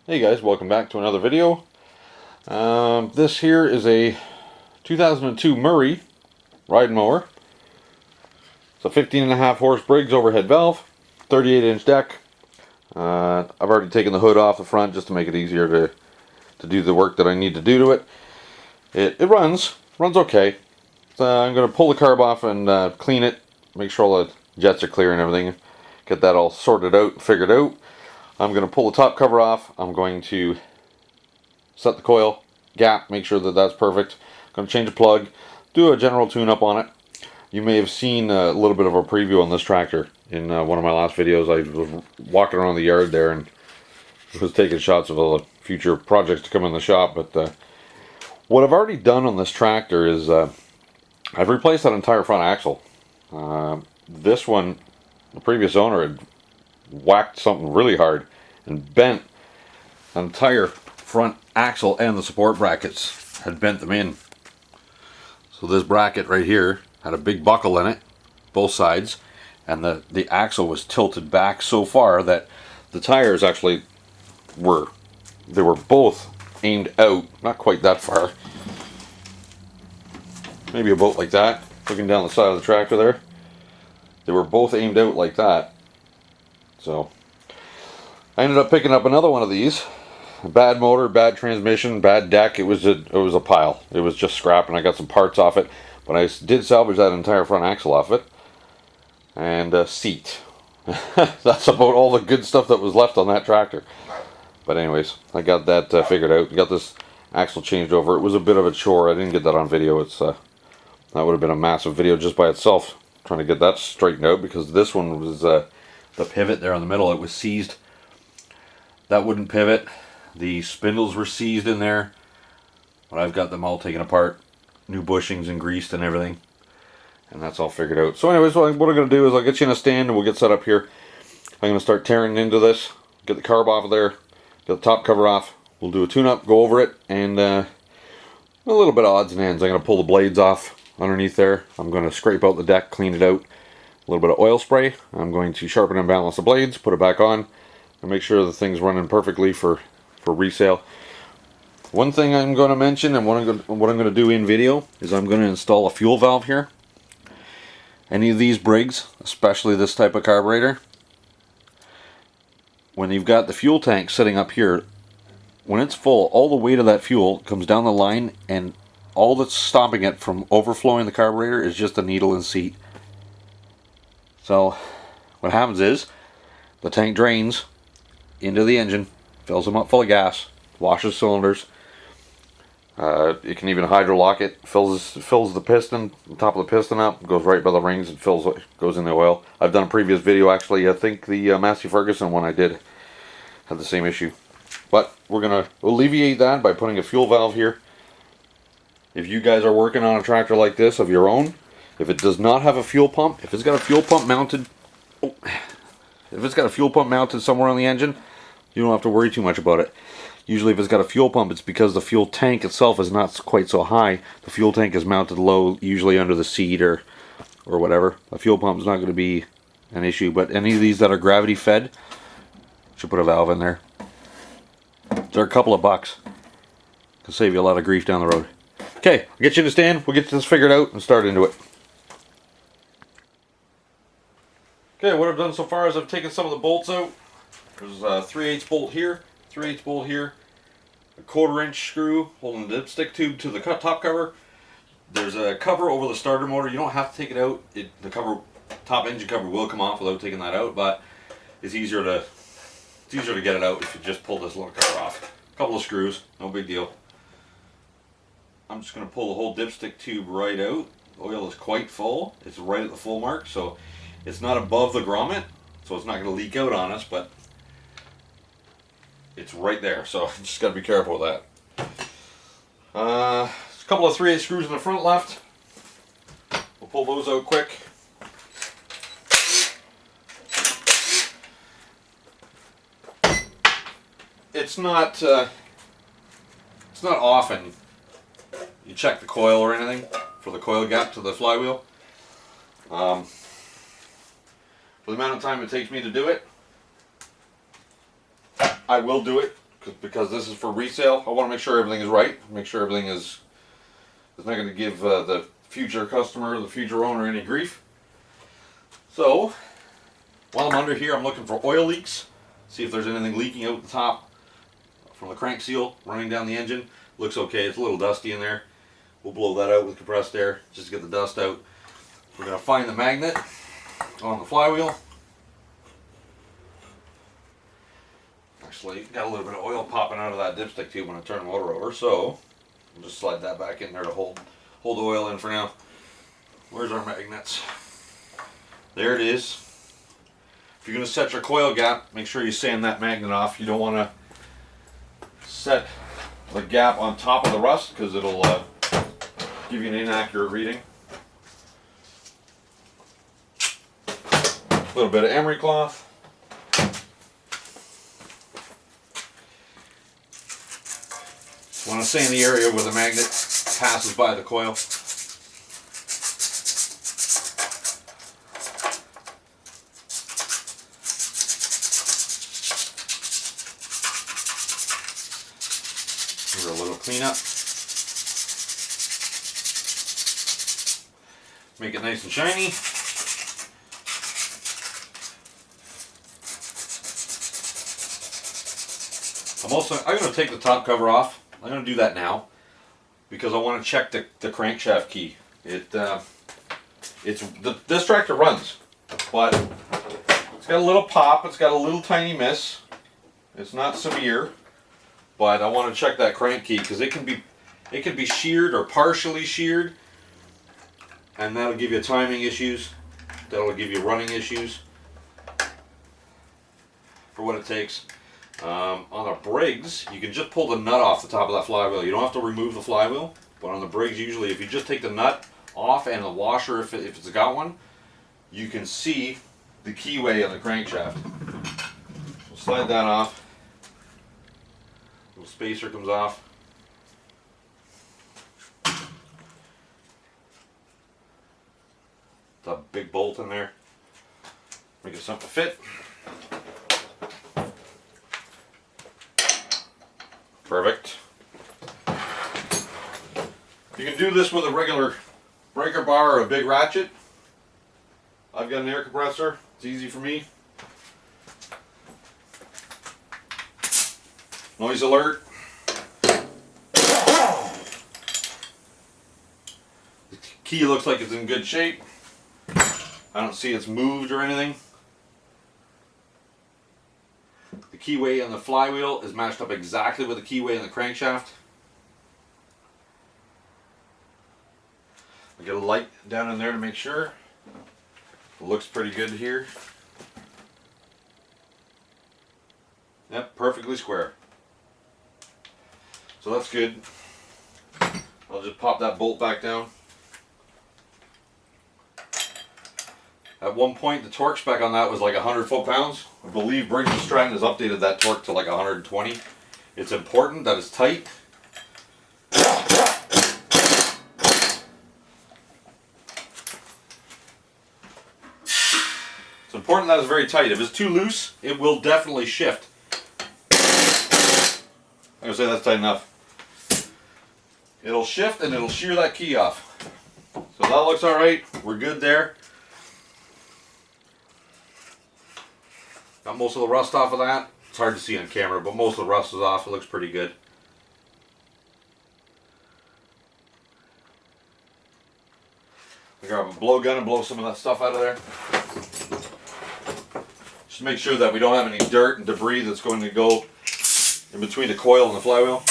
Hey guys, welcome back to another video. This here is a 2002 Murray ride mower. It's a 15.5 horse Briggs overhead valve, 38-inch deck. I've already taken the hood off the front just to make it easier to do the work that I need to do to it. It runs okay. I'm going to pull the carb off and clean it, make sure all the jets are clear and everything, get that all sorted out, figured out. I'm going to pull the top cover off. I'm going to set the coil gap, make sure that that's perfect. Going to change the plug, do a general tune-up on it. You may have seen a little bit of a preview on this tractor in one of my last videos. I was walking around the yard there and was taking shots of all the future projects to come in the shop. But what I've already done on this tractor is I've replaced that entire front axle. This one, the previous owner had whacked something really hard and bent the entire front axle, and the support brackets had bent them in. So this bracket right here had a big buckle in it, both sides, and the axle was tilted back so far that the tires actually were both aimed out, not quite that far, maybe about like that, looking down the side of the tractor there. They were both aimed out like that. So I ended up picking up another one of these. Bad motor, bad transmission, bad deck. It was a pile. It was just scrap, and I got some parts off it. But I did salvage that entire front axle off it. And a seat. That's about all the good stuff that was left on that tractor. But anyways, I got that figured out. Got this axle changed over. It was a bit of a chore. I didn't get that on video. That would have been a massive video just by itself, trying to get that straightened out, because this one was the pivot there in the middle. It was seized. That wouldn't pivot. The spindles were seized in there, but I've got them all taken apart, new bushings and greased and everything, and that's all figured out. So anyways, what I'm going to do is I'll get you in a stand and we'll get set up here. I'm going to start tearing into this, get the carb off of there, get the top cover off. We'll do a tune-up, go over it, and a little bit of odds and ends. I'm going to pull the blades off underneath there. I'm going to scrape out the deck, clean it out, a little bit of oil spray. I'm going to sharpen and balance the blades, put it back on, and make sure the thing's running perfectly for resale. One thing I'm going to mention, and what I'm going to do in video, is I'm going to install a fuel valve here. Any of these Briggs, especially this type of carburetor, when you've got the fuel tank sitting up here, when it's full, all the weight of that fuel comes down the line, and all that's stopping it from overflowing the carburetor is just a needle and seat. So what happens is the tank drains into the engine, fills them up full of gas, washes cylinders. You can even hydrolock it, fills the piston, the top of the piston up, goes right by the rings and goes in the oil. I've done a previous video actually. I think the Massey Ferguson one I did had the same issue. But we're going to alleviate that by putting a fuel valve here. If you guys are working on a tractor like this of your own, if it does not have a fuel pump, if it's got a fuel pump mounted, somewhere on the engine, you don't have to worry too much about it. Usually if it's got a fuel pump, it's because the fuel tank itself is not quite so high. The fuel tank is mounted low, usually under the seat or whatever. A fuel pump is not going to be an issue, but any of these that are gravity fed, should put a valve in there. They're a couple of bucks. Can save you a lot of grief down the road. Okay, I'll get you to stand, we'll get this figured out and start into it. Okay, what I've done so far is I've taken some of the bolts out. There's a 3/8 bolt here, 3/8 bolt here, a 1/4-inch screw holding the dipstick tube to the top cover. There's a cover over the starter motor. You don't have to take it out. The top engine cover will come off without taking that out, but it's easier to get it out if you just pull this little cover off. A couple of screws, no big deal. I'm just going to pull the whole dipstick tube right out. The oil is quite full. It's right at the full mark, so it's not above the grommet, so it's not going to leak out on us, but it's right there, so just got to be careful with that. A couple of 3/8 screws in the front left. We'll pull those out quick. It's not often you check the coil or anything for the coil gap to the flywheel. For the amount of time it takes me to do it, I will do it because this is for resale. I want to make sure everything is right. Make sure everything is not going to give the future customer, the future owner, any grief. So while I'm under here, I'm looking for oil leaks. See if there's anything leaking out the top from the crank seal running down the engine. Looks okay. It's a little dusty in there. We'll blow that out with compressed air just to get the dust out. We're going to find the magnet on the flywheel. Actually, got a little bit of oil popping out of that dipstick tube when I turn the motor over, so I'll just slide that back in there to hold the oil in for now. Where's our magnets? There it is. If you're going to set your coil gap, make sure you sand that magnet off. You don't want to set the gap on top of the rust because it'll give you an inaccurate reading. A little bit of emery cloth. You want to sand the area where the magnet passes by the coil. Give it a little cleanup. Make it nice and shiny. I'm going to take the top cover off. I'm going to do that now because I want to check the crankshaft key. This tractor runs, but it's got a little pop. It's got a little tiny miss. It's not severe, but I want to check that crank key because it can be sheared or partially sheared, and that'll give you timing issues. That'll give you running issues for what it takes. On the Briggs, you can just pull the nut off the top of that flywheel. You don't have to remove the flywheel, but on the Briggs, usually if you just take the nut off and the washer, if it's got one, you can see the keyway on the crankshaft. We'll slide that off. Little spacer comes off. It's a big bolt in there. Make it something to fit. Perfect. You can do this with a regular breaker bar or a big ratchet. I've got an air compressor. It's easy for me. Noise alert. The key looks like it's in good shape. I don't see it's moved or anything. The keyway on the flywheel is matched up exactly with the keyway on the crankshaft. I get a light down in there to make sure. It looks pretty good here. Yep, perfectly square. So that's good. I'll just pop that bolt back down. At one point, the torque spec on that was like 100 foot-pounds. I believe Briggs & Stratton has updated that torque to like 120. It's important that it's tight. It's important that it's very tight. If it's too loose, it will definitely shift. I'm gonna say that's tight enough. It'll shift and it'll shear that key off. So that looks all right. We're good there. Got most of the rust off of that. It's hard to see on camera, but most of the rust is off. It looks pretty good. I grab a blowgun and blow some of that stuff out of there. Just make sure that we don't have any dirt and debris that's going to go in between the coil and the flywheel.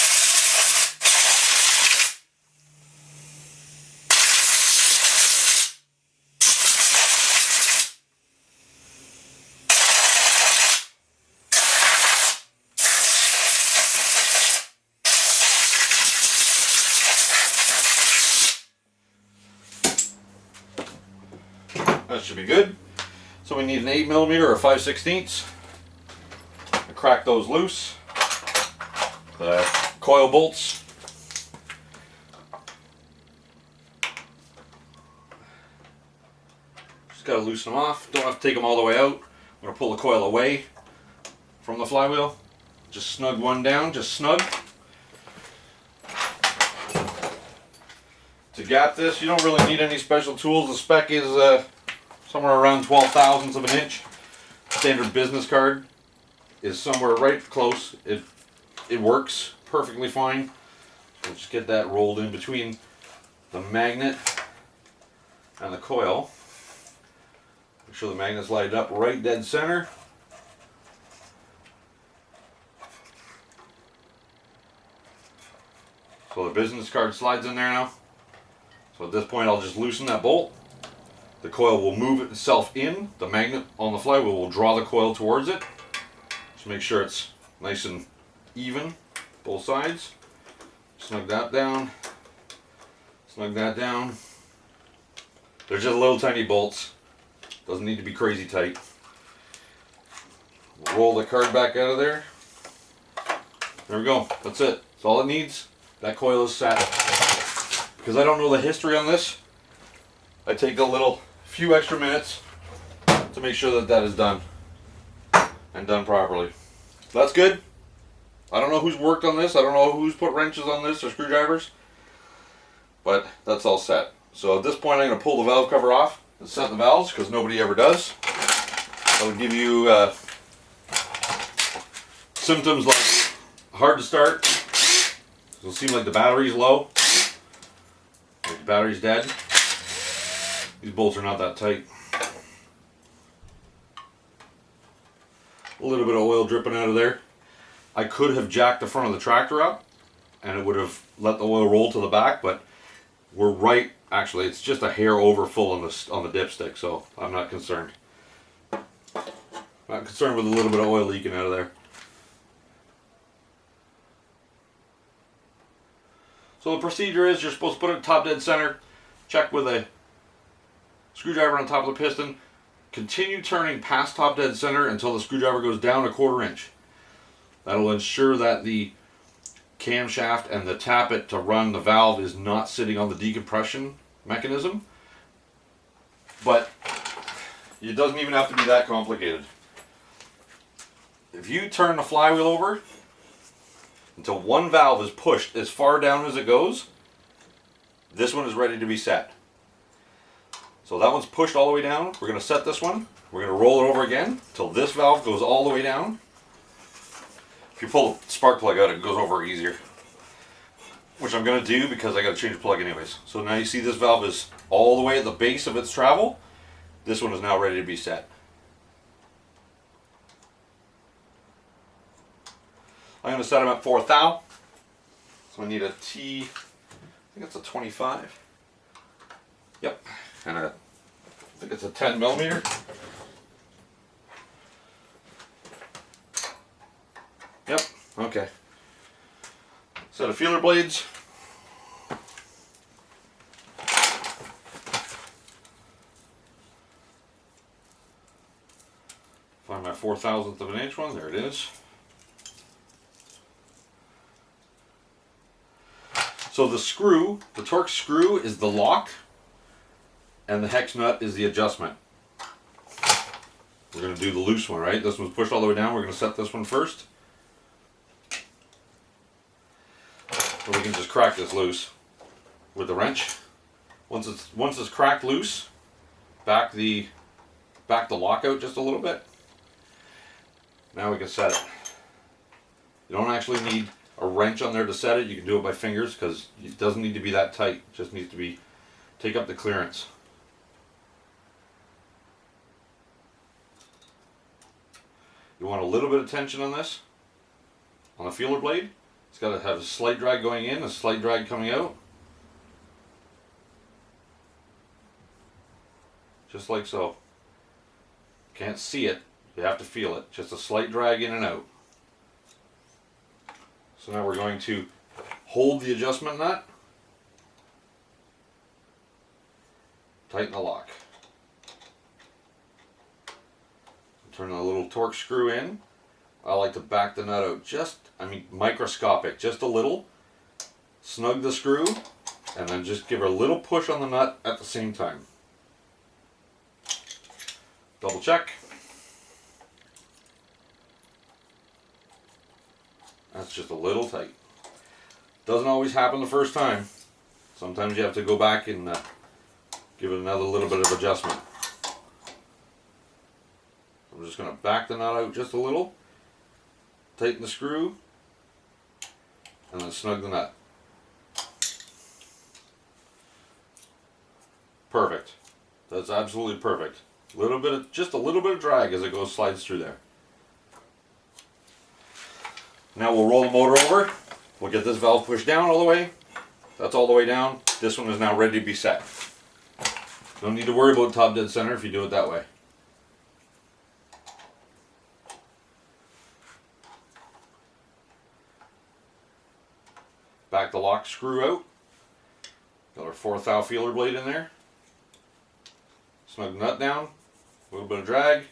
That should be good. So we need an 8mm or a 5/16. Crack those loose. The coil bolts. Just gotta loosen them off. Don't have to take them all the way out. I'm gonna pull the coil away from the flywheel. Just snug one down, just snug. To gap this, you don't really need any special tools. The spec is somewhere around 12 thousandths of an inch. Standard business card is somewhere right close. It works perfectly fine. So just get that rolled in between the magnet and the coil. Make sure the magnet's lined up right dead center. So the business card slides in there now. So at this point I'll just loosen that bolt. The coil will move itself in. The magnet on the flywheel will draw the coil towards it. Just make sure it's nice and even, both sides. Snug that down. Snug that down. They're just little tiny bolts. Doesn't need to be crazy tight. We'll roll the card back out of there. There we go. That's it. That's all it needs. That coil is set. Because I don't know the history on this, I take a few extra minutes to make sure that that is done and done properly. So that's good. I don't know who's worked on this. I don't know who's put wrenches on this or screwdrivers, but that's all set. So at this point I'm going to pull the valve cover off and set the valves, because nobody ever does. That'll give you symptoms like hard to start. It'll seem like the battery's low, like the battery's dead. These bolts are not that tight. A little bit of oil dripping out of there. I could have jacked the front of the tractor up and it would have let the oil roll to the back, but we're right, actually it's just a hair over full on the dipstick, so I'm not concerned. Not concerned with a little bit of oil leaking out of there. So the procedure is you're supposed to put it top dead center, check with a screwdriver on top of the piston, continue turning past top dead center until the screwdriver goes down 1/4 inch. That'll ensure that the camshaft and the tappet to run the valve is not sitting on the decompression mechanism. But it doesn't even have to be that complicated. If you turn the flywheel over until one valve is pushed as far down as it goes, this one is ready to be set. So that one's pushed all the way down. We're going to set this one. We're going to roll it over again until this valve goes all the way down. If you pull the spark plug out, it goes over easier, which I'm going to do because I got to change the plug anyways. So now you see this valve is all the way at the base of its travel. This one is now ready to be set. I'm going to set them at 4 thou. So I need a T, I think it's a 25. Yep, and I think it's a 10 millimeter. Yep, okay. Set of feeler blades. Find my 4/1000th of an inch one, there it is. So the screw, the Torx screw is the lock, and the hex nut is the adjustment. We're going to do the loose one, right? This one's pushed all the way down. We're going to set this one first. So we can just crack this loose with the wrench. Once it's cracked loose, back the lock out just a little bit. Now we can set it. You don't actually need a wrench on there to set it. You can do it by fingers because it doesn't need to be that tight. It just needs to be, take up the clearance. You want a little bit of tension on this, on the feeler blade. It's got to have a slight drag going in, a slight drag coming out. Just like so. Can't see it, you have to feel it. Just a slight drag in and out. So now we're going to hold the adjustment nut, tighten the lock. Turn the little Torx screw in. I like to back the nut out microscopic, just a little. Snug the screw, and then just give her a little push on the nut at the same time. Double check. That's just a little tight. Doesn't always happen the first time. Sometimes you have to go back and give it another little bit of adjustment. I'm just going to back the nut out just a little, tighten the screw, and then snug the nut. Perfect. That's absolutely perfect. Just a little bit of drag as it slides through there. Now we'll roll the motor over. We'll get this valve pushed down all the way. That's all the way down. This one is now ready to be set. Don't need to worry about top dead center if you do it that way. Back the lock screw out. Got our 4th thou feeler blade in there. Snug the nut down. A little bit of drag.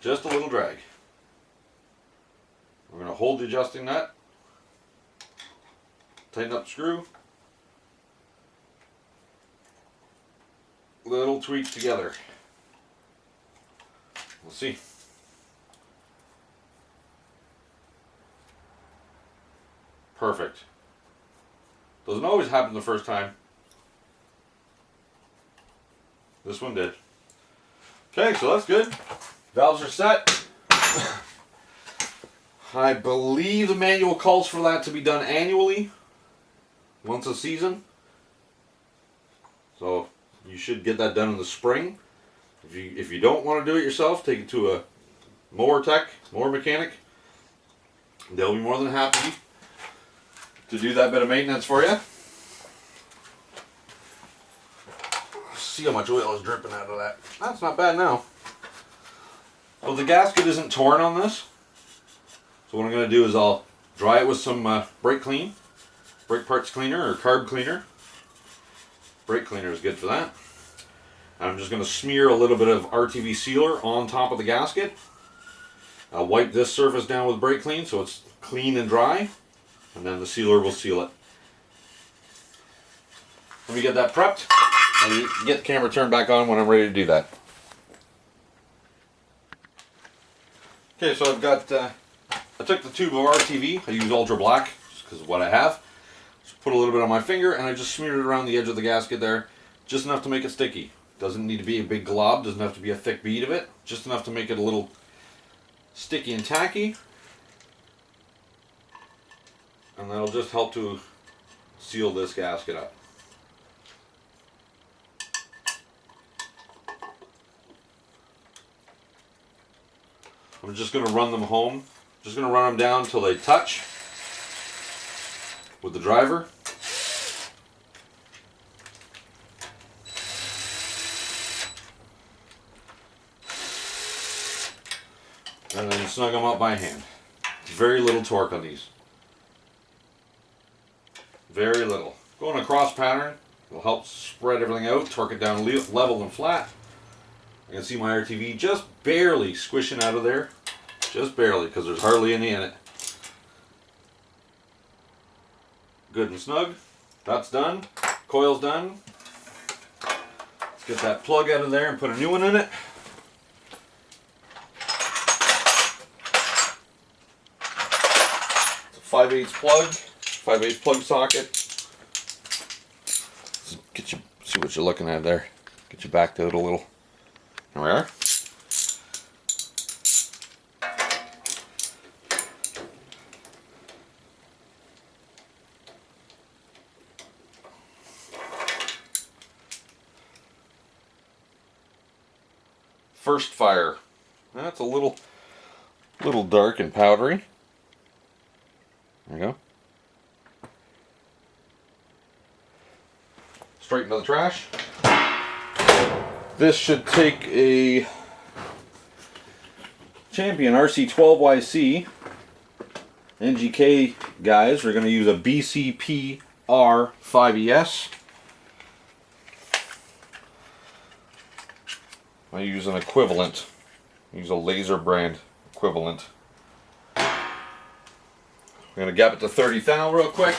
Just a little drag. We're going to hold the adjusting nut. Tighten up the screw. Little tweaks together. We'll see. Perfect. Doesn't always happen the first time. This one did. Okay, so that's good. Valves are set. I believe the manual calls for that to be done annually, once a season. So you should get that done in the spring. If you don't want to do it yourself, take it to a mower mechanic. They'll be more than happy to do that bit of maintenance for you. See how much oil is dripping out of that. That's not bad now. So the gasket isn't torn on this. So what I'm going to do is I'll dry it with some brake parts cleaner or carb cleaner. Brake cleaner is good for that. I'm just going to smear a little bit of RTV sealer on top of the gasket. I'll wipe this surface down with brake clean so it's clean and dry, and then the sealer will seal it. Let me get that prepped. I'll get the camera turned back on when I'm ready to do that. Okay, so I've got, I took the tube of RTV, I use Ultra Black, just because of what I have. Just put a little bit on my finger, and I just smeared it around the edge of the gasket there, just enough to make it sticky. Doesn't need to be a big glob, doesn't have to be a thick bead of it, just enough to make it a little sticky and tacky. And that'll just help to seal this gasket up. I'm just going to run them home. Just going to run them down until they touch with the driver. And then snug them up by hand. Very little torque on these. Very little. Going across pattern will help spread everything out, torque it down level and flat. I can see my RTV just barely squishing out of there. Just barely, because there's hardly any in it. Good and snug. That's done. Coil's done. Let's get that plug out of there and put a new one in it. It's a 5/8 plug. 5/8 plug socket. Get you, see what you're looking at there. Get you backed out a little. There we are. First fire. That's a little dark and powdery. There we go. Straight into the trash. This should take a Champion RC12YC. NGK guys, we're going to use a BCP R5ES. I use an equivalent. Use a laser brand equivalent. We're going to gap it to 30 thou real quick.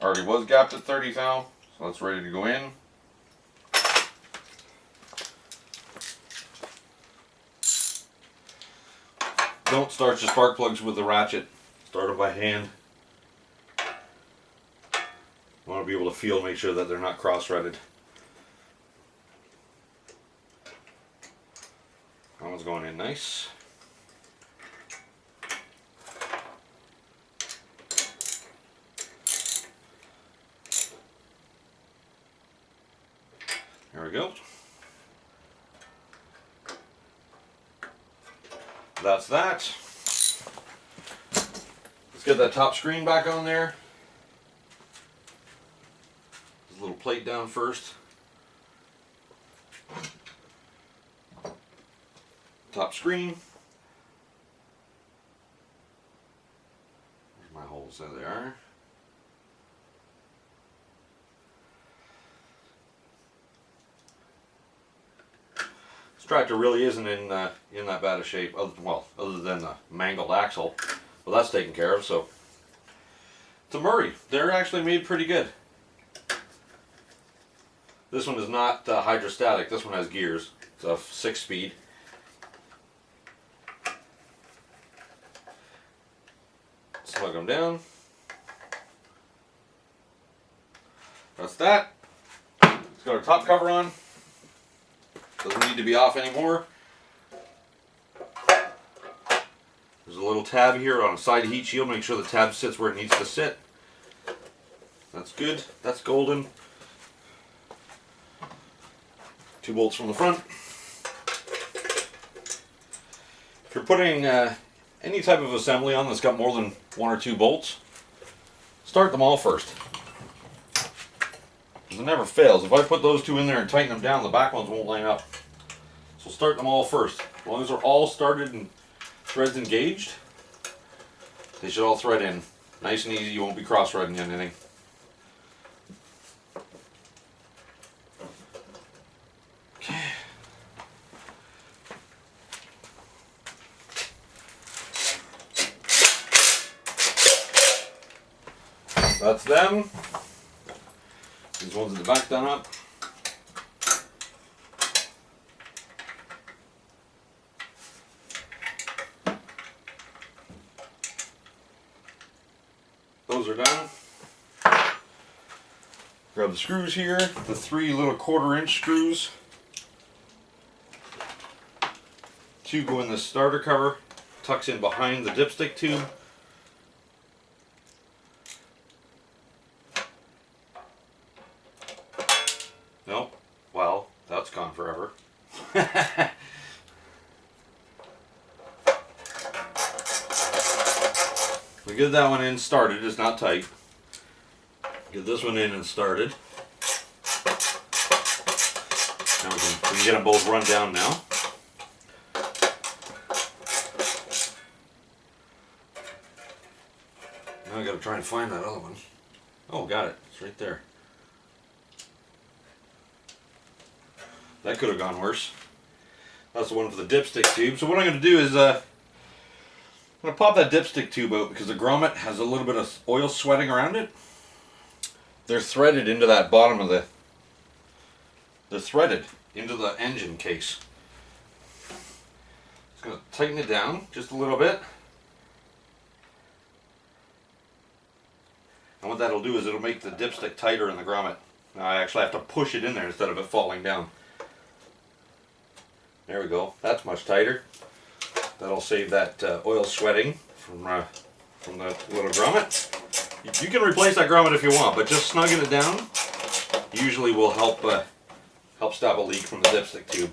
Already was gapped at 30 thou, so that's ready to go in. Don't start your spark plugs with the ratchet. Start them by hand. You want to be able to feel, make sure that they're not cross-threaded. That one's going in nice. There we go. That's that. Let's get that top screen back on there. There's a little plate down first. Top screen. Where's my holes? There they are. This tractor really isn't in that bad a shape, other than the mangled axle. Well, that's taken care of. So it's a Murray. They're actually made pretty good. This one is not hydrostatic. This one has gears. It's a 6-speed. Slug them down. That's that. Let's got our top cover on. Doesn't need to be off anymore. There's a little tab here on a side heat shield. Make sure the tab sits where it needs to sit. That's good. That's golden. 2 bolts from the front. If you're putting any type of assembly on that's got more than 1 or 2 bolts, start them all first. It never fails. If I put those 2 in there and tighten them down, the back ones won't line up. So start them all first. As long as they're all started and threads engaged, they should all thread in. Nice and easy. You won't be cross-threading anything. Okay. That's them. These ones in the back done up. Those are done. Grab the screws here, the 3 little 1/4-inch screws. 2 go in the starter cover, tucks in behind the dipstick tube. Nope. Well, that's gone forever. We get that one in started, it's not tight. Get this one in and started. Now we can get them both run down now. Now I gotta try and find that other one. Oh, got it. It's right there. That could have gone worse. That's the one for the dipstick tube. So what I'm going to do is I'm going to pop that dipstick tube out because the grommet has a little bit of oil sweating around it. They're threaded into that bottom of the... They're threaded into the engine case. Just going to tighten it down just a little bit. And what that'll do is it'll make the dipstick tighter in the grommet. Now I actually have to push it in there instead of it falling down. There we go. That's much tighter. That'll save that oil sweating from the little grommet. You can replace that grommet if you want, but just snugging it down usually will help stop a leak from the dipstick tube.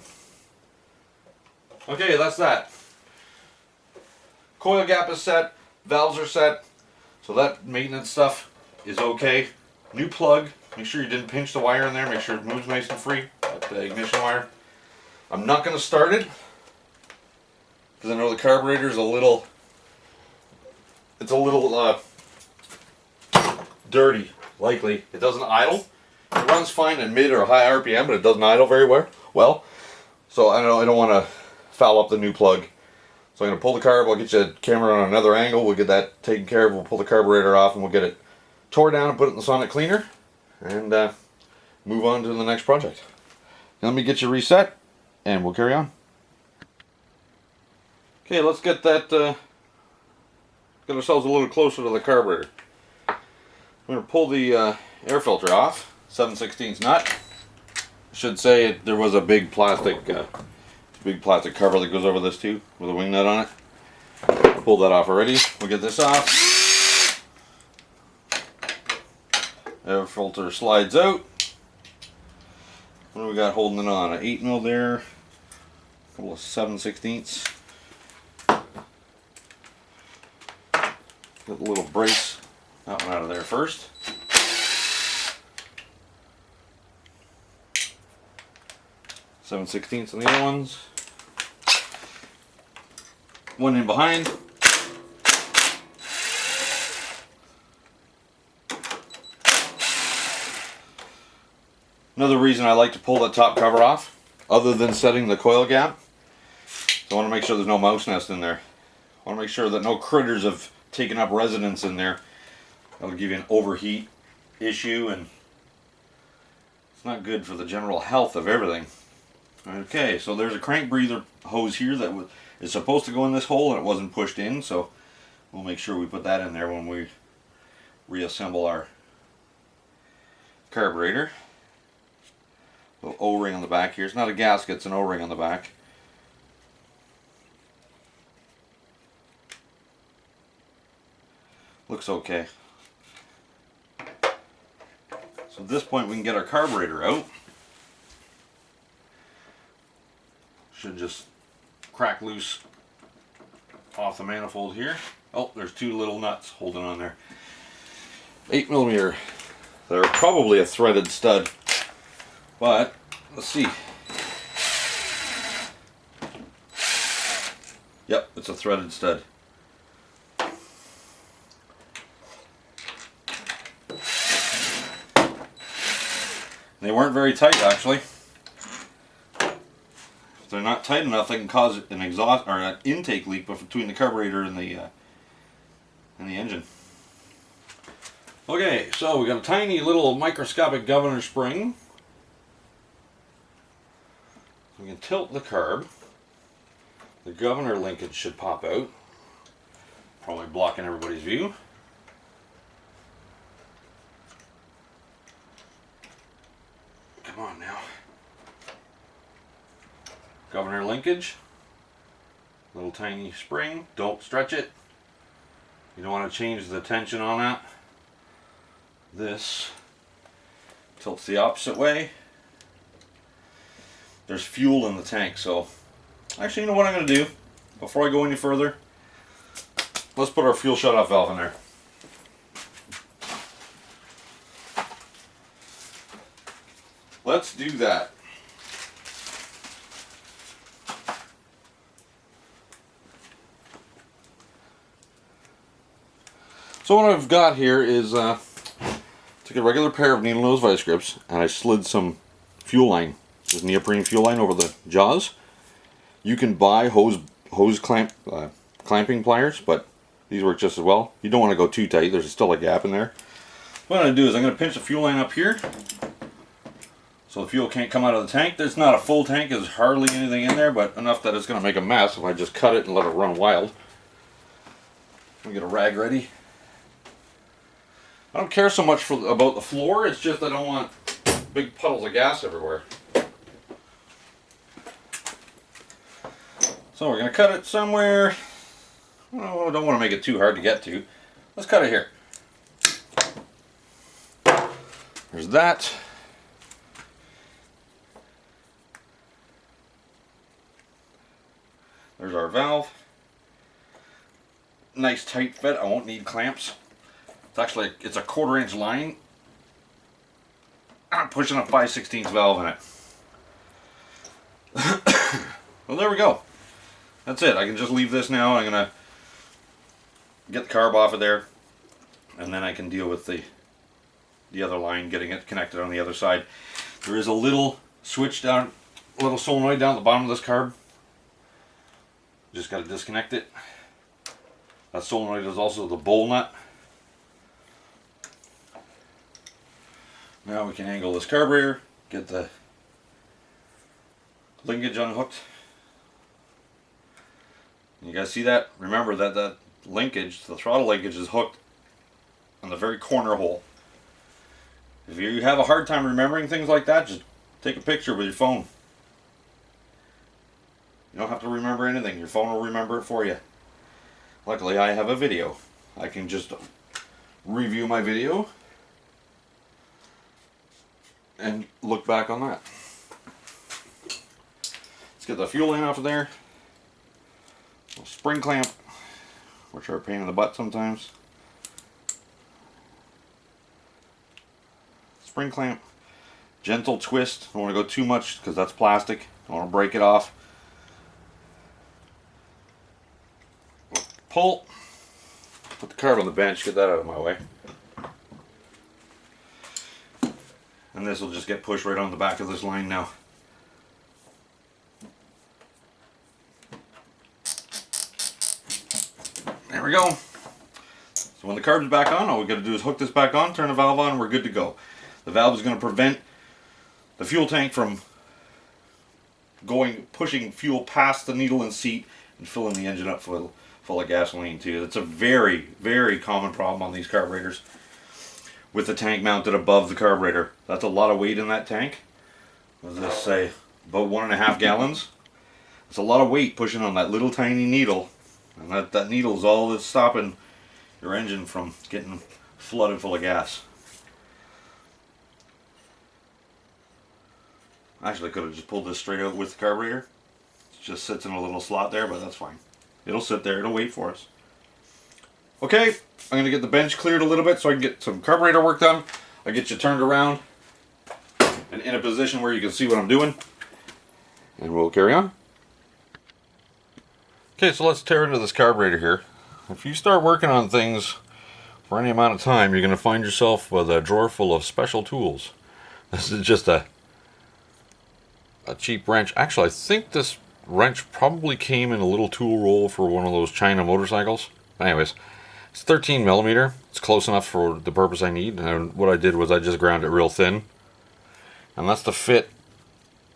Okay, that's that. Coil gap is set. Valves are set. So that maintenance stuff is okay. New plug. Make sure you didn't pinch the wire in there. Make sure it moves nice and free. Like the ignition wire. I'm not going to start it because I know the carburetor is a little dirty, likely. It doesn't idle. It runs fine at mid or high RPM, but it doesn't idle very well. So I don't want to foul up the new plug. So I'm going to pull the carb. I'll get you a camera on another angle. We'll get that taken care of. We'll pull the carburetor off and we'll get it tore down and put it in the sonic cleaner and move on to the next project. Let me get you reset and we'll carry on. Okay, let's get that, get ourselves a little closer to the carburetor. I'm going to pull the air filter off, 7/16 nut. I should say there was a big plastic cover that goes over this too, with a wing nut on it. Pulled that off already. We'll get this off. Air filter slides out. What do we got holding it on? An 8mm there, a couple of 7/16. Get the little brace, that one out of there first. 7/16 on the other ones. One in behind. Another reason I like to pull the top cover off, other than setting the coil gap, I want to make sure there's no mouse nest in there. I want to make sure that no critters have taken up residence in there. That'll give you an overheat issue, and it's not good for the general health of everything. Okay, so there's a crank breather hose here that is supposed to go in this hole, and it wasn't pushed in, so we'll make sure we put that in there when we reassemble our carburetor. Little O-ring on the back here. It's not a gasket, it's an O-ring on the back. Looks okay. So at this point we can get our carburetor out. Should just crack loose off the manifold here. Oh, there's two little nuts holding on there. 8mm. They're probably a threaded stud, but let's see. Yep, it's a threaded stud. They weren't very tight, actually. If they're not tight enough, they can cause an exhaust or an intake leak between the carburetor and the engine. Okay, so we got a tiny little microscopic governor spring. We can tilt the carb. The governor linkage should pop out, probably blocking everybody's view. Come on now. Governor linkage. Little tiny spring. Don't stretch it. You don't want to change the tension on that. This tilts the opposite way. There's fuel in the tank, so actually, you know what I'm going to do? Before I go any further, let's put our fuel shut-off valve in there. Let's do that. So what I've got here is took a regular pair of needle nose vice grips and I slid some fuel line, this neoprene fuel line, over the jaws. You can buy hose clamping pliers, but these work just as well. You don't want to go too tight. There's still a gap in there. What I'm going to do is I'm going to pinch the fuel line up here, so the fuel can't come out of the tank. There's not a full tank, there's hardly anything in there, but enough that it's going to make a mess if I just cut it and let it run wild. Let me get a rag ready. I don't care so much about the floor, it's just I don't want big puddles of gas everywhere. So we're going to cut it somewhere. Oh, I don't want to make it too hard to get to. Let's cut it here. There's that. There's our valve. Nice tight fit. I won't need clamps. It's actually, it's a 1/4 inch line. I'm pushing a 5/16 valve in it. Well, there we go. That's it. I can just leave this now. I'm going to get the carb off of there, and then I can deal with the other line, getting it connected on the other side. There is a little switch down, a little solenoid down at the bottom of this carb. Just got to disconnect it. That solenoid is also the bowl nut. Now we can angle this carburetor, get the linkage unhooked. You guys see that? Remember that that linkage, the throttle linkage, is hooked on the very corner hole. If you have a hard time remembering things like that, just take a picture with your phone. You don't have to remember anything. Your phone will remember it for you. Luckily, I have a video. I can just review my video and look back on that. Let's get the fuel line off of there. Spring clamp, which are a pain in the butt sometimes. Spring clamp, gentle twist. Don't want to go too much because that's plastic. Don't want to break it off. Pull. Put the carb on the bench. Get that out of my way. And this will just get pushed right on the back of this line now. There we go. So when the carb's back on, all we got to do is hook this back on, turn the valve on, and we're good to go. The valve is going to prevent the fuel tank from pushing fuel past the needle and seat and filling the engine up full of gasoline too. It's a very, very common problem on these carburetors with the tank mounted above the carburetor. That's a lot of weight in that tank. What does this say? About 1.5 gallons. It's a lot of weight pushing on that little tiny needle. And that needle is all that's stopping your engine from getting flooded full of gas. Actually, I could have just pulled this straight out with the carburetor. It just sits in a little slot there, but that's fine. It'll sit there, it'll wait for us. Okay, I'm going to get the bench cleared a little bit so I can get some carburetor work done. I'll get you turned around and in a position where you can see what I'm doing. And we'll carry on. Okay, so let's tear into this carburetor here. If you start working on things for any amount of time, you're going to find yourself with a drawer full of special tools. This is just a cheap wrench. Actually, I think this wrench probably came in a little tool roll for one of those China motorcycles. Anyways, it's 13 millimeter. It's close enough for the purpose I need. And what I did was I just ground it real thin. And that's to fit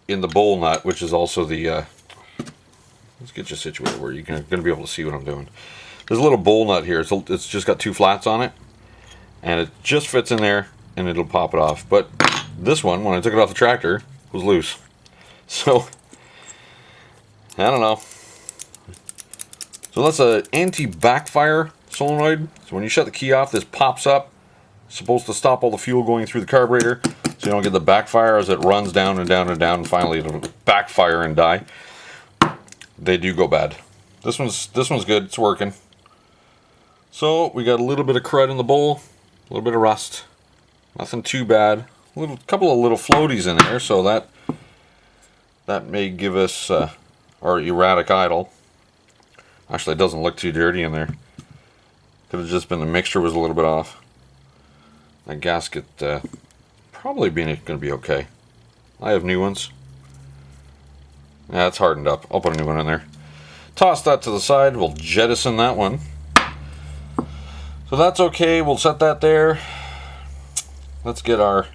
in the bowl nut, which is also the... let's get you situated where you're going to be able to see what I'm doing. There's a little bowl nut here. It's just got 2 flats on it. And it just fits in there and it'll pop it off. But this one, when I took it off the tractor, was loose. So, I don't know. So that's an anti-backfire solenoid. So when you shut the key off, this pops up. It's supposed to stop all the fuel going through the carburetor so you don't get the backfire as it runs down and down and down, and finally it'll backfire and die. They do go bad. This one's good. It's working. So we got a little bit of crud in the bowl, a little bit of rust. Nothing too bad. A couple of little floaties in there, so that may give us our erratic idle. Actually, it doesn't look too dirty in there. Could have just been the mixture was a little bit off. That gasket probably going to be okay. I have new ones. Yeah, it's hardened up. I'll put a new one in there. Toss that to the side. We'll jettison that one. So that's okay. We'll set that there. Let's get our...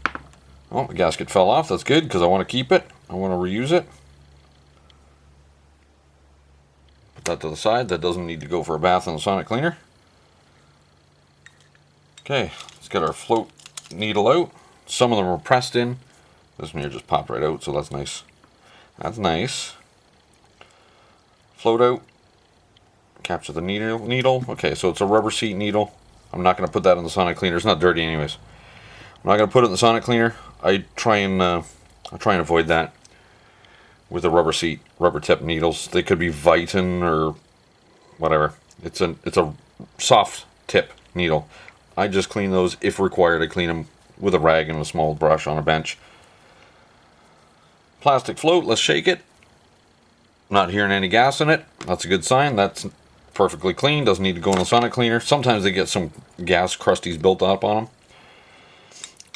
Oh, the gasket fell off. That's good because I want to keep it. I want to reuse it. Put that to the side. That doesn't need to go for a bath in the sonic cleaner. Okay, let's get our float needle out. Some of them are pressed in. This one here just popped right out, so that's nice. That's nice. Float out. Capture the needle. Okay, so it's a rubber seat needle. I'm not going to put that in the sonic cleaner. It's not dirty anyways. I'm not going to put it in the sonic cleaner. I try and avoid that with the rubber tip needles. They could be Viton or whatever. It's a soft tip needle. I just clean those if required. I clean them with a rag and a small brush on a bench. Plastic float. Let's shake it. Not hearing any gas in it. That's a good sign. That's perfectly clean. Doesn't need to go in the sonic cleaner. Sometimes they get some gas crusties built up on them.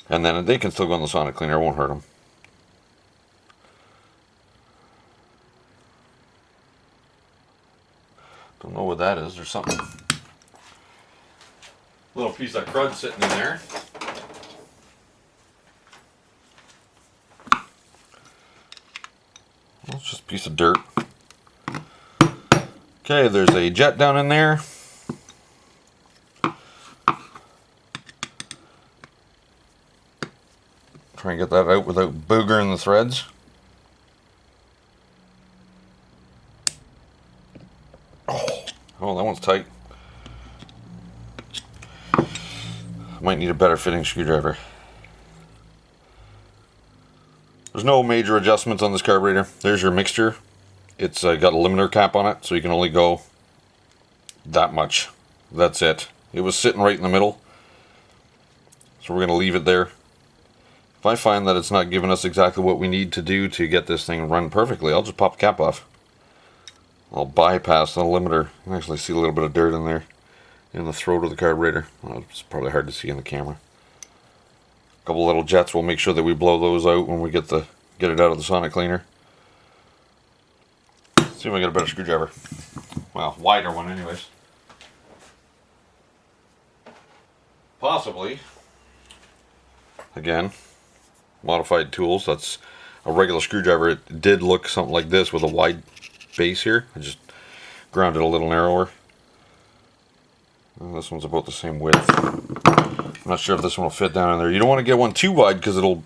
And then they can still go in the sonic cleaner. It won't hurt them. Don't know what that is. There's something. Little piece of crud sitting in there. Well, it's just a piece of dirt. Okay, there's a jet down in there. Try and get that out without boogering the threads. Oh, that one's tight. Might need a better fitting screwdriver. There's no major adjustments on this carburetor. There's your mixture. It's got a limiter cap on it, so you can only go that much. That's it. It was sitting right in the middle, so we're going to leave it there. If I find that it's not giving us exactly what we need to do to get this thing run perfectly, I'll just pop the cap off. I'll bypass the limiter. You can actually see a little bit of dirt in there, in the throat of the carburetor. Well, it's probably hard to see in the camera. A couple little jets, we'll make sure that we blow those out when we get it out of the sonic cleaner. Let's see if I get a better screwdriver. Well, wider one anyways. Possibly. Again, modified tools. That's a regular screwdriver. It did look something like this with a wide base here. I just ground it a little narrower. Well, this one's about the same width. I'm not sure if this one will fit down in there. You don't want to get one too wide because that won't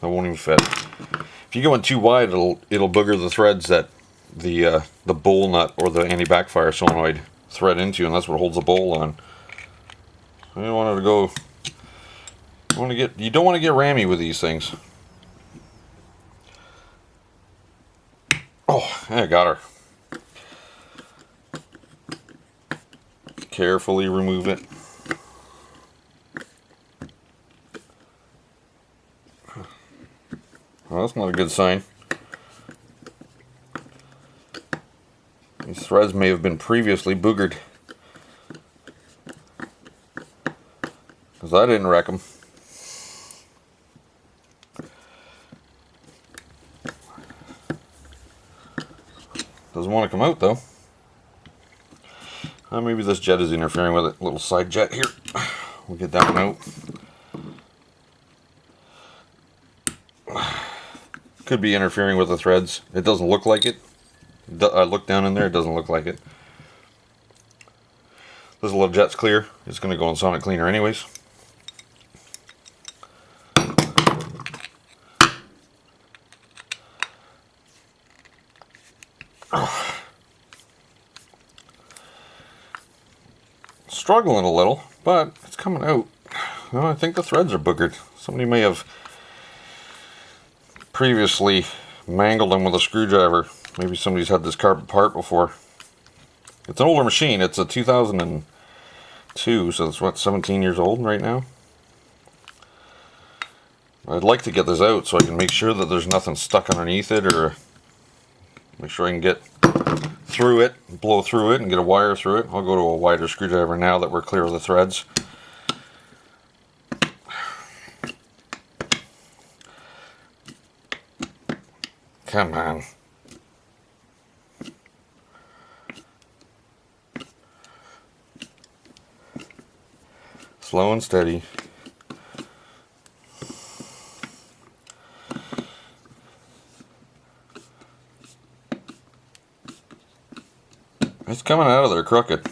even fit. If you get one too wide, it'll booger the threads that the bowl nut or the anti-backfire solenoid thread into, and that's what holds the bowl on. So you don't want it to go. You don't want to get rammy with these things. Oh, I got her. Carefully remove it. Well, that's not a good sign. These threads may have been previously boogered, because I didn't wreck them. Doesn't want to come out though. Maybe this jet is interfering with it. Little side jet here. We'll get that one out. Could be interfering with the threads. It doesn't look like it. I looked down in there, it doesn't look like it. This little jet's clear. It's going to go in sonic cleaner anyways. Struggling a little, but it's coming out. Well, I think the threads are boogered. Somebody may have previously mangled them with a screwdriver. Maybe somebody's had this car apart before. It's an older machine. It's a 2002, so it's what, 17 years old right now? I'd like to get this out so I can make sure that there's nothing stuck underneath it, or make sure I can get through it, blow through it, and get a wire through it. I'll go to a wider screwdriver now that we're clear of the threads. Come on. Slow and steady. It's coming out of there crooked.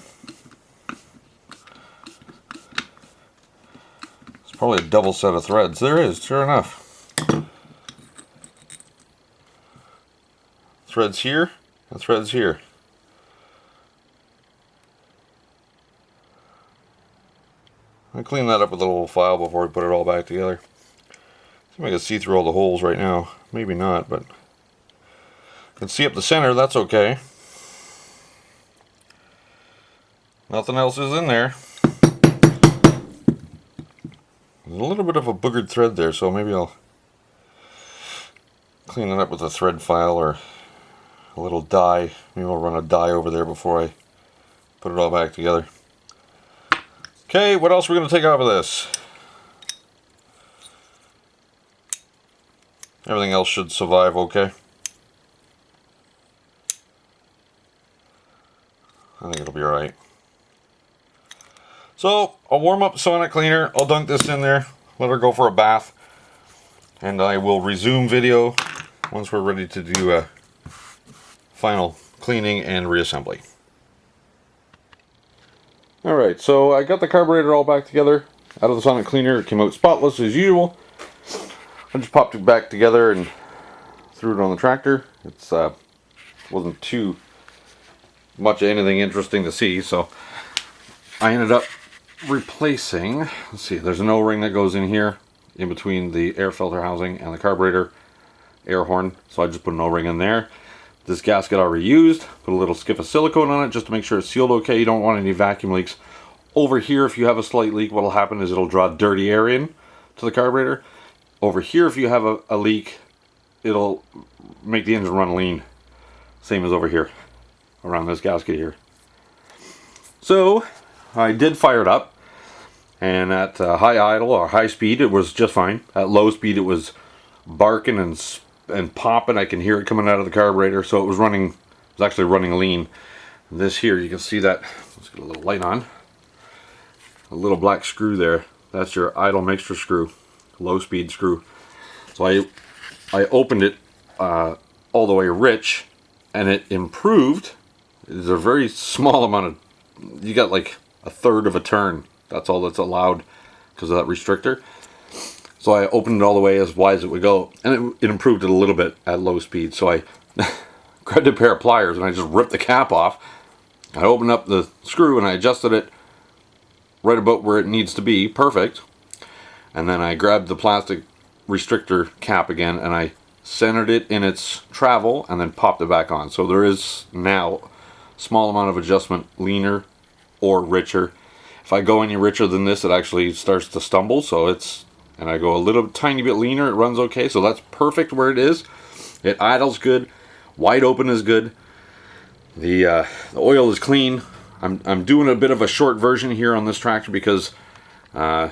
It's probably a double set of threads. There is, sure enough. Threads here and threads here. I clean that up with a little file before we put it all back together. See if I can see through all the holes right now. Maybe not, but I can see up the center. That's okay. Nothing else is in there. There's a little bit of a boogered thread there, so maybe I'll clean it up with a thread file or a little dye. Maybe I'll run a dye over there before I put it all back together. Okay, what else are we going to take off of this? Everything else should survive okay. I think it'll be alright. So, I'll warm up sonic cleaner, I'll dunk this in there, let her go for a bath, and I will resume video once we're ready to do a final cleaning and reassembly. Alright, so I got the carburetor all back together out of the sonic cleaner. It came out spotless as usual. I just popped it back together and threw it on the tractor. It's wasn't too much anything interesting to see, so I ended up replacing, let's see, there's an O-ring that goes in here in between the air filter housing and the carburetor air horn, so I just put an O-ring in there. This gasket I reused, put a little skip of silicone on it just to make sure it's sealed okay. You don't want any vacuum leaks. Over here, if you have a slight leak, what'll happen is it'll draw dirty air in to the carburetor. Over here, if you have a leak, it'll make the engine run lean. Same as over here, around this gasket here. So, I did fire it up, and at high idle or high speed, it was just fine. At low speed, it was barking and popping. I can hear it coming out of the carburetor, so it was running. It was actually running lean. This here, you can see that. Let's get a little light on. A little black screw there. That's your idle mixture screw, low speed screw. So I opened it all the way rich, and it improved. It's a very small amount of. You got like a third of a turn. That's all that's allowed because of that restrictor. So I opened it all the way as wide as it would go, and it improved it a little bit at low speed. So I grabbed a pair of pliers and I just ripped the cap off. I opened up the screw and I adjusted it right about where it needs to be, perfect. And then I grabbed the plastic restrictor cap again and I centered it in its travel and then popped it back on. So there is now a small amount of adjustment, leaner or richer. If I go any richer than this, it actually starts to stumble, so it's. And I go a little tiny bit leaner, it runs okay, so that's perfect where it is. It idles good, wide open is good. The oil is clean. I'm doing a bit of a short version here on this tractor because I've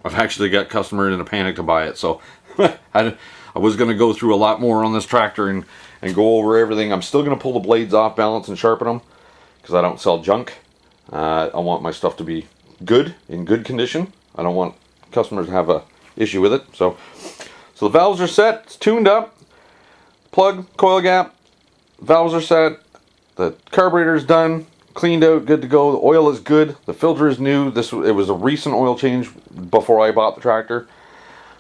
actually got customers in a panic to buy it. So I was going to go through a lot more on this tractor and go over everything. I'm still going to pull the blades off, balance and sharpen them because I don't sell junk. I want my stuff to be good, in good condition. I don't want customers have a issue with it. So the valves are set, it's tuned up, plug, coil gap, valves are set, the carburetor is done, cleaned out, good to go. The oil is good, the filter is new. It was a recent oil change before I bought the tractor.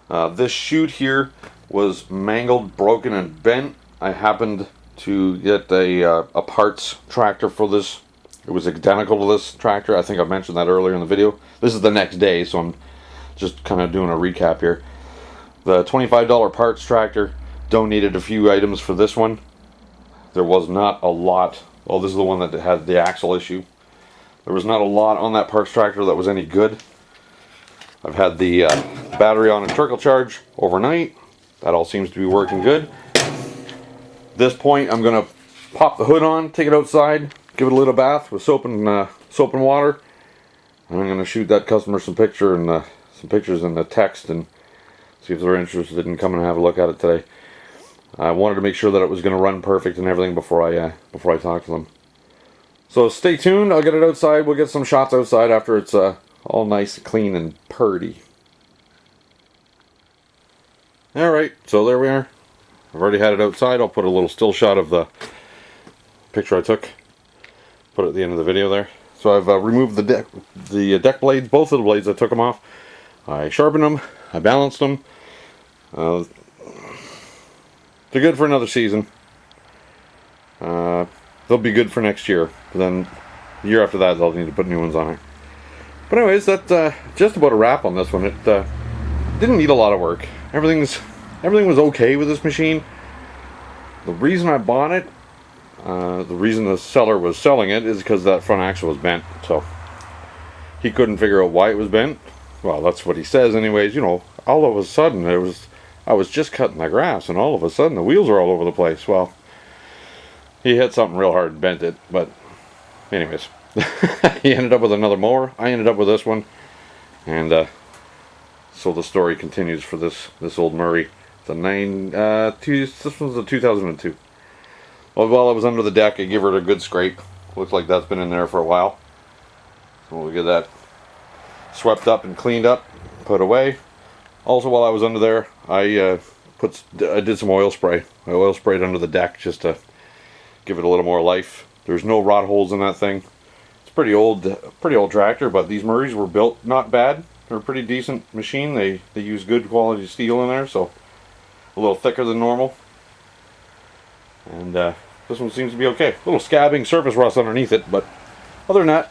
This chute here was mangled, broken, and bent. I happened to get a parts tractor for this. It was identical to this tractor. I think I mentioned that earlier in the video. This is the next day, so I'm just kind of doing a recap here. The $25 parts tractor donated a few items for this one. There was not a lot. Well, this is the one that had the axle issue. There was not a lot on that parts tractor that was any good. I've had the battery on a trickle charge overnight. That all seems to be working good. At this point, I'm going to pop the hood on, take it outside, give it a little bath with soap and water. And I'm going to shoot that customer some pictures in the text and see if they're interested in coming and have a look at it today. I wanted to make sure that it was going to run perfect and everything before I talk to them. So stay tuned. I'll get it outside. We'll get some shots outside after it's all nice, clean, and purty. Alright, so there we are. I've already had it outside. I'll put a little still shot of the picture I took. Put it at the end of the video there. So I've removed the deck blades, both of the blades. I took them off. I sharpened them. I balanced them. They're good for another season. They'll be good for next year. But then the year after that, they'll need to put new ones on it. But anyways, that's just about a wrap on this one. It didn't need a lot of work. Everything was okay with this machine. The reason I bought it, the reason the seller was selling it is because that front axle was bent. So he couldn't figure out why it was bent. Well, that's what he says anyways. You know, all of a sudden I was just cutting the grass and all of a sudden the wheels are all over the place. Well, he hit something real hard and bent it. But anyways, he ended up with another mower. I ended up with this one. And so the story continues for this old Murray. This one's a 2002. Well, while I was under the deck, I gave it a good scrape. Looks like that's been in there for a while. So we'll get that swept up and cleaned up, put away. Also, while I was under there, I did some oil spray. I oil sprayed under the deck just to give it a little more life. There's no rot holes in that thing. It's pretty old tractor, but these Murrays were built not bad. They're a pretty decent machine. They use good quality steel in there, so a little thicker than normal. And this one seems to be okay. A little scabbing, surface rust underneath it, but other than that,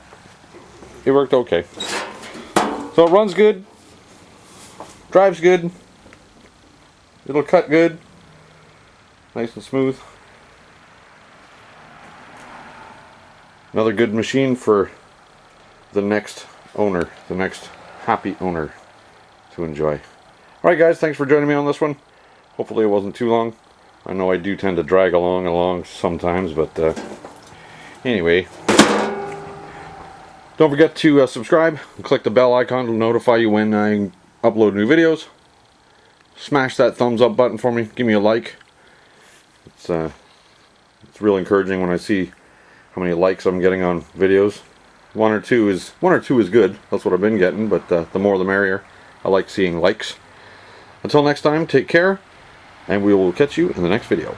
it worked okay. So it runs good, drives good, it'll cut good, nice and smooth. Another good machine for the next owner, the next happy owner to enjoy. Alright guys, thanks for joining me on this one. Hopefully it wasn't too long. I know I do tend to drag along sometimes, but anyway. Don't forget to subscribe and click the bell icon to notify you when I upload new videos. Smash that thumbs up button for me. Give me a like. It's real encouraging when I see how many likes I'm getting on videos. One or two is good. That's what I've been getting, but the more the merrier. I like seeing likes. Until next time, take care, and we will catch you in the next video.